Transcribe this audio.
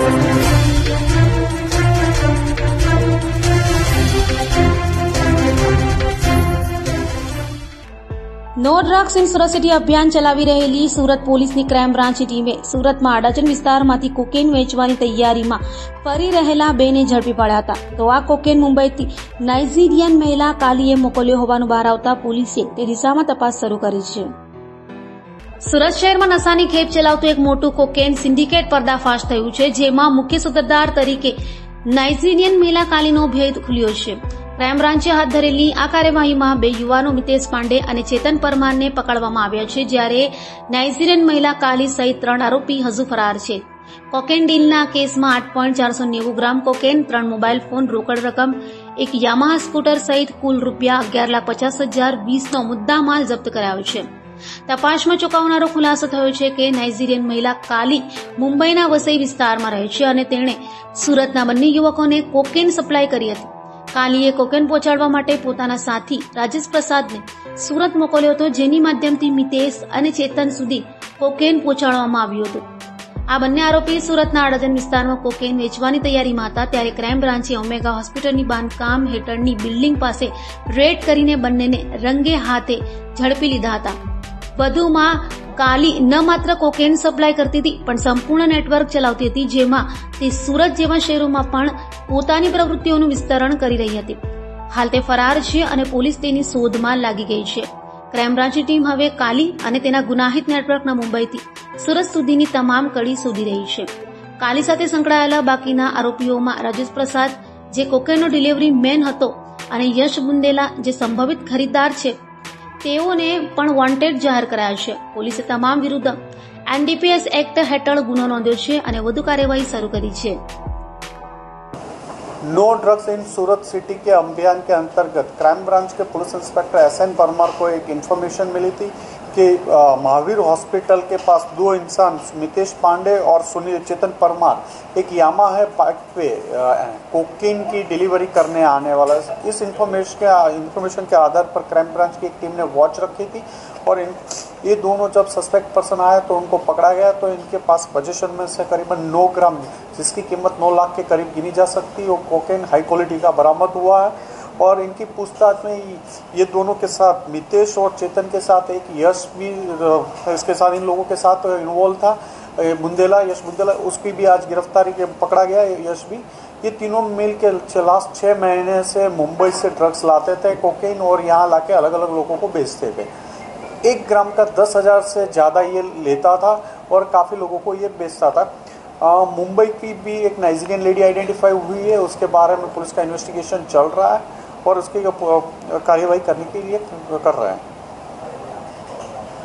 No drugs in Surat city અભિયાન ચલાવી રહેલી સુરત પોલીસની ક્રાઇમ બ્રાન્ચની ટીમે સુરતમાં અડાજણ વિસ્તારમાંથી કોકેન વેચવાની તૈયારીમાં ફરી રહેલા બેને ઝડપી પાડ્યા હતા. તો આ કોકેન મુંબઈથી નાઇજીરિયન મહિલા કાલીએ મોકલ્યો હોવાનું બહાર આવતા પોલીસે તે દિશામાં તપાસ શરૂ કરી છે. સુરત શહેરમાં નશાની ખેપ ચલાવતું એક મોટું કોકેન સિન્ડિકેટ પર્દાફાશ થયું છે, જેમાં મુખ્ય સૂત્રધાર તરીકે નાઇજીરિયન મહિલા કાલીનો ભેદ ખુલ્યો છે. ક્રાઇમ બ્રાન્ચે હાથ ધરેલી આ કાર્યવાહીમાં 2 યુવાનો મિતેશ પાંડે અને ચેતન પરમારને પકડવામાં આવ્યા છે, જ્યારે નાઇજીરિયન મહિલા કાલી સહિત 3 આરોપી હજુ ફરાર છે. કોકેન ડીલના કેસમાં 8.490 ગ્રામ કોકેન, 3 મોબાઈલ ફોન, રોકડ રકમ, એક યામાહા સ્કૂટર સહિત કુલ રૂપિયા 11,50,020નો મુદ્દામાલ જપ્ત કરાયો છે. તપાસમાં ચોંકાવનારો ખુલાસો થયો છે કે નાઇજીરિયન મહિલા કાલી મુંબઈના વસઈ વિસ્તારમાં રહે છે અને તેણે સુરતના બંને યુવકોને કોકેન સપ્લાય કરી હતી. કાલીએ કોકેન પહોંચાડવા માટે પોતાના સાથી રાજેશ પ્રસાદને સુરત મોકલ્યો હતો, જેની માધ્યમથી મિતેશ અને ચેતન સુધી કોકેન પહોંચાડવામાં આવ્યું હતું. આ બંને આરોપી સુરતના અડાજણ વિસ્તારમાં કોકેન વેચવાની તૈયારીમાં હતા, ત્યારે ક્રાઇમ બ્રાન્ચે ઓમેગા હોસ્પિટલની બાંધકામ હેઠળની બિલ્ડિંગ પાસે રેડ કરીને બંનેને રંગે હાથે ઝડપી લીધા હતા. વધુમાં કાલી ન માત્ર કોકેન સપ્લાય કરતી હતી, પણ સંપૂર્ણ નેટવર્ક ચલાવતી હતી, જેમાં તે સુરત જેવા શહેરોમાં પણ પોતાની પ્રવૃત્તિઓનું વિસ્તરણ કરી રહી હતી. હાલ તે ફરાર છે અને પોલીસ તેની શોધમાં લાગી ગઈ છે. ક્રાઇમ બ્રાન્ચની ટીમ હવે કાલી અને તેના ગુનાહિત નેટવર્કના મુંબઈથી સુરત સુધીની તમામ કડી શોધી રહી છે. કાલી સાથે સંકળાયેલા બાકીના આરોપીઓમાં રાજેશ પ્રસાદ, જે કોકેનનો ડિલિવરી મેન હતો, અને યશ બુંદેલા, જે સંભવિત ખરીદદાર છે, તેઓને પણ વોન્ટેડ જાહેર કરાયા છે. પોલીસે તમામ વિરુદ્ધ એનડીપીએસ એક્ટ હેઠળ ગુનો નોંધ્યો છે અને વધુ કાર્યવાહી શરૂ કરી છે. No drugs in Surat city के अभियान के अंतर्गत क्राइम ब्रांच के पुलिस इंस्पेक्टर एसएन परमार को एक इन्फॉर्मेशन मिली थी कि महावीर हॉस्पिटल के पास 2 इंसान मितेश पांडे और चेतन परमार एक यामाहा बाइक पे कोकीन की डिलीवरी करने आने वाला है. इस इन्फॉर्मेशन के आधार पर क्राइम ब्रांच की एक टीम ने वॉच रखी थी और ये दोनों जब सस्पेक्ट पर्सन आया तो उनको पकड़ा गया. तो इनके पास पोजीशन में से करीबन 9 ग्राम, जिसकी कीमत 9 लाख के करीब गिनी जा सकती है, वो कोकेन हाई क्वालिटी का बरामद हुआ है. और इनकी पूछताछ में ये दोनों के साथ मितेश और चेतन के साथ एक यश भी इसके साथ इन लोगों के साथ इन्वॉल्व था. यश बुंदेला, उसकी भी आज गिरफ्तारी के पकड़ा गया. यश भी, ये तीनों मिल के लास्ट 6 महीने से मुंबई से ड्रग्स लाते थे कोकेन और यहाँ लाके अलग अलग लोगों को बेचते थे. 1 ग्राम का 10,000 से ज़्यादा ये लेता था और काफ़ी लोगों को ये बेचता था. मुंबई की भी एक नाइजीरियन लेडी आइडेंटिफाई हुई है, उसके बारे में पुलिस का इन्वेस्टिगेशन चल रहा है और उसकी कार्यवाही करने के लिए कर रहा है.